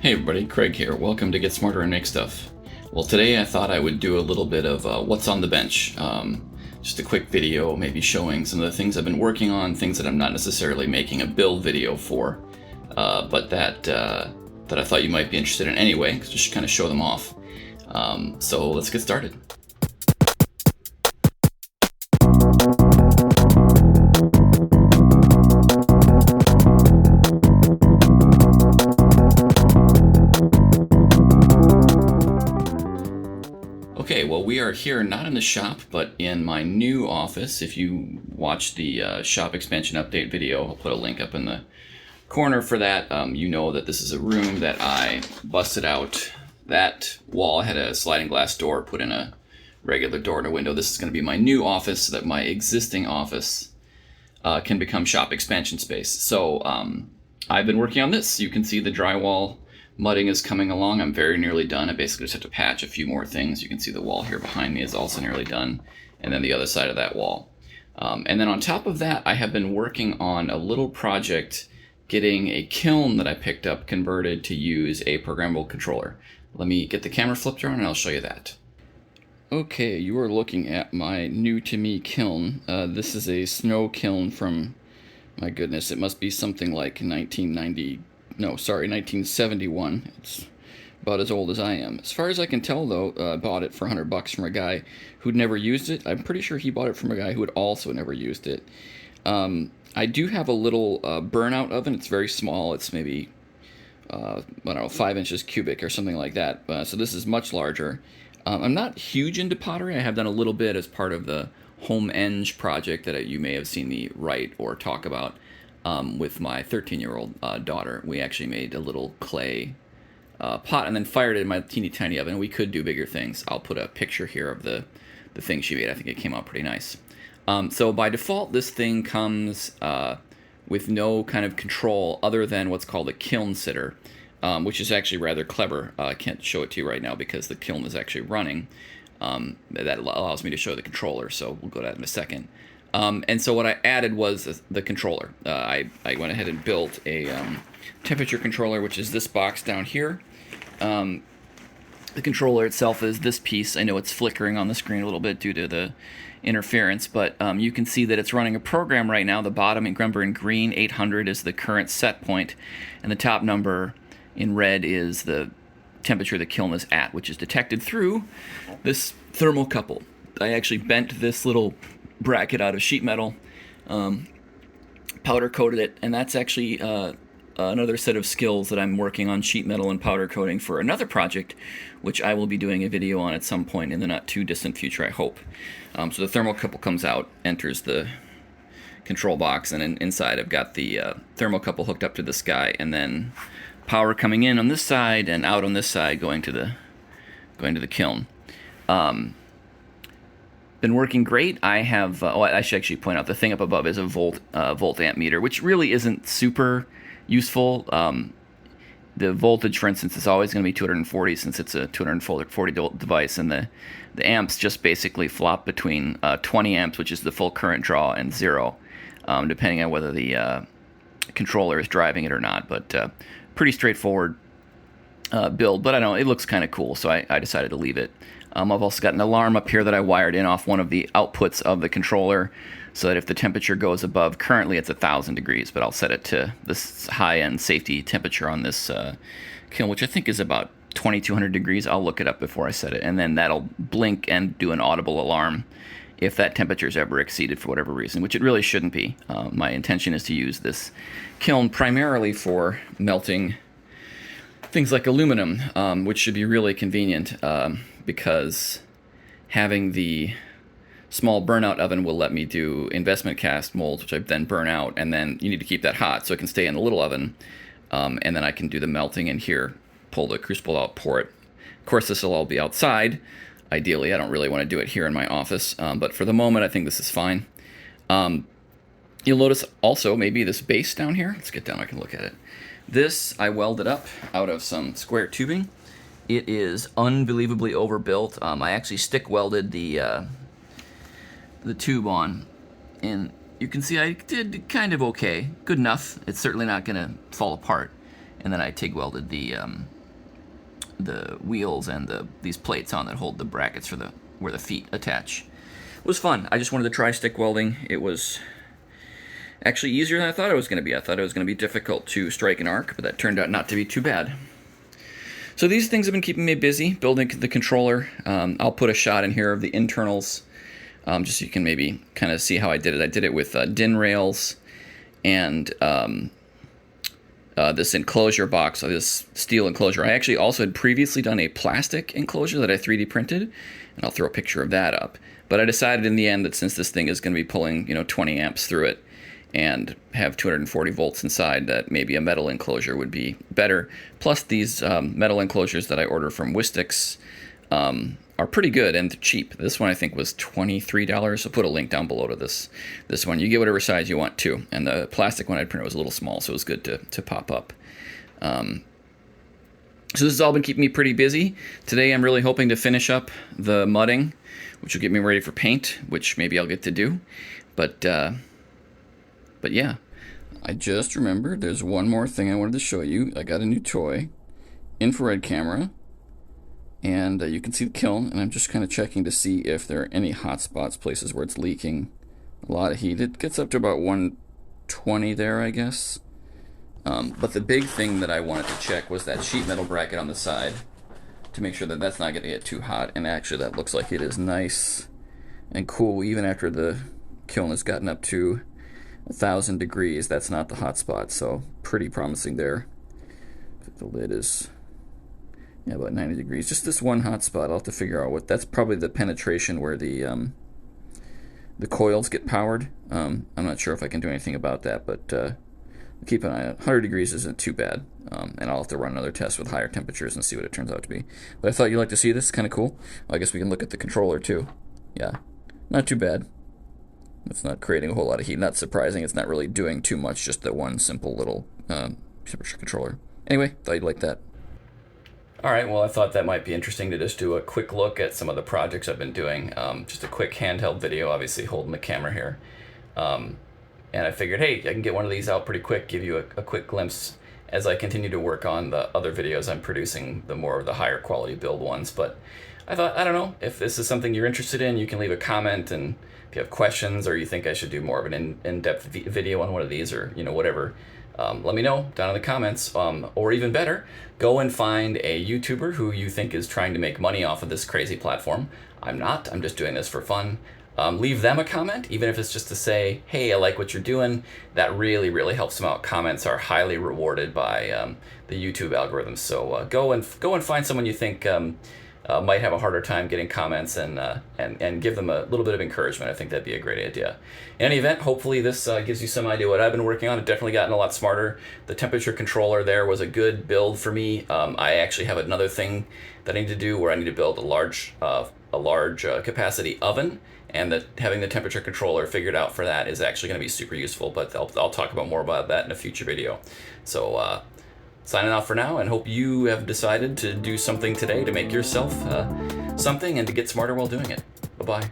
Hey everybody, Craig here. Welcome to Get Smarter and Make Stuff. Well, today I thought I would do a little bit of what's on the bench. Just a quick video, maybe showing some of the things I've been working on, things that I'm not necessarily making a build video for, but that I thought you might be interested in anyway, just kind of show them off. So let's get started. Okay, well, we are here not in the shop, but in my new office. If you watch the shop expansion update video, I'll put a link up in the corner for that. You know that this is a room that I busted out. That wall had a sliding glass door, put in a regular door and a window. This is going to be my new office so that my existing office can become shop expansion space. So I've been working on this. You can see the drywall mudding is coming along. I'm very nearly done. I basically just have to patch a few more things. You can see the wall here behind me is also nearly done, and then the other side of that wall. And then on top of that, I have been working on a little project getting a kiln that I picked up converted to use a programmable controller. Let me get the camera flipped around and I'll show you that. Okay, you are looking at my new to me kiln. This is a snow kiln from, my goodness, it must be something like 1971. It's about as old as I am. As far as I can tell, though, I bought it for $100 from a guy who'd never used it. I'm pretty sure he bought it from a guy who had also never used it. I do have a little burnout oven. It's very small. It's maybe, I don't know, 5 inches cubic or something like that. So this is much larger. I'm not huge into pottery. I have done a little bit as part of the Home project that you may have seen me write or talk about. With my 13-year-old daughter. We actually made a little clay pot and then fired it in my teeny tiny oven. We could do bigger things. I'll put a picture here of the thing she made. I think it came out pretty nice. So by default, this thing comes with no kind of control other than what's called a kiln sitter, which is actually rather clever. I can't show it to you right now because the kiln is actually running. That allows me to show the controller, so we'll go to that in a second. And so what I added was the controller. I went ahead and built a temperature controller, which is this box down here. The controller itself is this piece. I know it's flickering on the screen a little bit due to the interference, but you can see that it's running a program right now. The bottom number in green, 800, is the current set point, and the top number in red is the temperature the kiln is at, which is detected through this thermocouple. I actually bent this little bracket out of sheet metal, powder coated it, and that's actually another set of skills that I'm working on, sheet metal and powder coating, for another project which I will be doing a video on at some point in the not too distant future, I hope. So the thermocouple comes out, enters the control box, and inside I've got the thermocouple hooked up to this guy, and then power coming in on this side and out on this side going to the kiln. Been working great. I have, I should actually point out the thing up above is a volt amp meter, which really isn't super useful. The voltage, for instance, is always going to be 240 since it's a 240 volt device, and the amps just basically flop between 20 amps, which is the full current draw, and 0, depending on whether the controller is driving it or not. But pretty straightforward build, but I don't know, it looks kind of cool, so I decided to leave it. I've also got an alarm up here that I wired in off one of the outputs of the controller, so that if the temperature goes above, currently it's 1,000 degrees, but I'll set it to this high-end safety temperature on this kiln, which I think is about 2,200 degrees. I'll look it up before I set it, and then that'll blink and do an audible alarm if that temperature is ever exceeded for whatever reason, which it really shouldn't be. My intention is to use this kiln primarily for melting things like aluminum, which should be really convenient, because having the small burnout oven will let me do investment cast molds, which I then burn out, and then you need to keep that hot so it can stay in the little oven, and then I can do the melting in here, pull the crucible out, pour it. Of course, this will all be outside. Ideally, I don't really want to do it here in my office, but for the moment, I think this is fine. You'll notice also maybe this base down here. Let's get down, I can look at it. This I welded up out of some square tubing. It is unbelievably overbuilt. I actually stick welded the tube on, and you can see I did kind of okay, good enough. It's certainly not going to fall apart. and then I TIG welded the wheels and these plates on that hold the brackets for where the feet attach. It was fun. I just wanted to try stick welding. It was actually easier than I thought it was going to be. I thought it was going to be difficult to strike an arc, but that turned out not to be too bad. So these things have been keeping me busy, building the controller. I'll put a shot in here of the internals, just so you can maybe kind of see how I did it. I did it with DIN rails and this enclosure box, this steel enclosure. I actually also had previously done a plastic enclosure that I 3D printed, and I'll throw a picture of that up. But I decided in the end that since this thing is going to be pulling 20 amps through it and have 240 volts inside, that maybe a metal enclosure would be better. Plus these metal enclosures that I order from Wistix are pretty good and cheap. This one I think was $23. I'll put a link down below to this one. You get whatever size you want too. And the plastic one I printed was a little small, so it was good to pop up. So this has all been keeping me pretty busy. Today I'm really hoping to finish up the mudding, which will get me ready for paint, which maybe I'll get to do. But yeah, I just remembered there's one more thing I wanted to show you. I got a new toy, infrared camera, and you can see the kiln, and I'm just kind of checking to see if there are any hot spots, places where it's leaking a lot of heat. It gets up to about 120 there, I guess. But the big thing that I wanted to check was that sheet metal bracket on the side to make sure that that's not going to get too hot. And actually that looks like it is nice and cool even after the kiln has gotten up to 1,000 degrees. That's not the hot spot, so pretty promising there. The lid is about 90 degrees. Just this one hot spot. I'll have to figure out what that's probably the penetration where the coils get powered. I'm not sure if I can do anything about that, but keep an eye on it. 100 degrees isn't too bad, and I'll have to run another test with higher temperatures and see what it turns out to be. But I thought you'd like to see this. Kind of cool. Well, I guess we can look at the controller too. Yeah, not too bad. It's not creating a whole lot of heat. Not surprising. It's not really doing too much. Just the one simple little temperature controller. Anyway, thought you'd like that. All right, well, I thought that might be interesting to just do a quick look at some of the projects I've been doing. Just a quick handheld video, obviously holding the camera here. And I figured, hey, I can get one of these out pretty quick, give you a quick glimpse as I continue to work on the other videos I'm producing, the more of the higher quality build ones. But I thought, I don't know, if this is something you're interested in, you can leave a comment, and if you have questions or you think I should do more of an in-depth video on one of these, or whatever, let me know down in the comments. Or even better, go and find a YouTuber who you think is trying to make money off of this crazy platform. I'm not. I'm just doing this for fun. Leave them a comment, even if it's just to say, hey, I like what you're doing. That really, really helps them out. Comments are highly rewarded by the YouTube algorithm. So go and find someone you think might have a harder time getting comments, and give them a little bit of encouragement. I think that'd be a great idea. In any event, hopefully this gives you some idea what I've been working on. I've definitely gotten a lot smarter. The temperature controller there was a good build for me. I actually have another thing that I need to do where I need to build a large capacity oven, and that having the temperature controller figured out for that is actually going to be super useful, but I'll talk about more about that in a future video. So signing off for now, and hope you have decided to do something today to make yourself something and to get smarter while doing it. Bye-bye.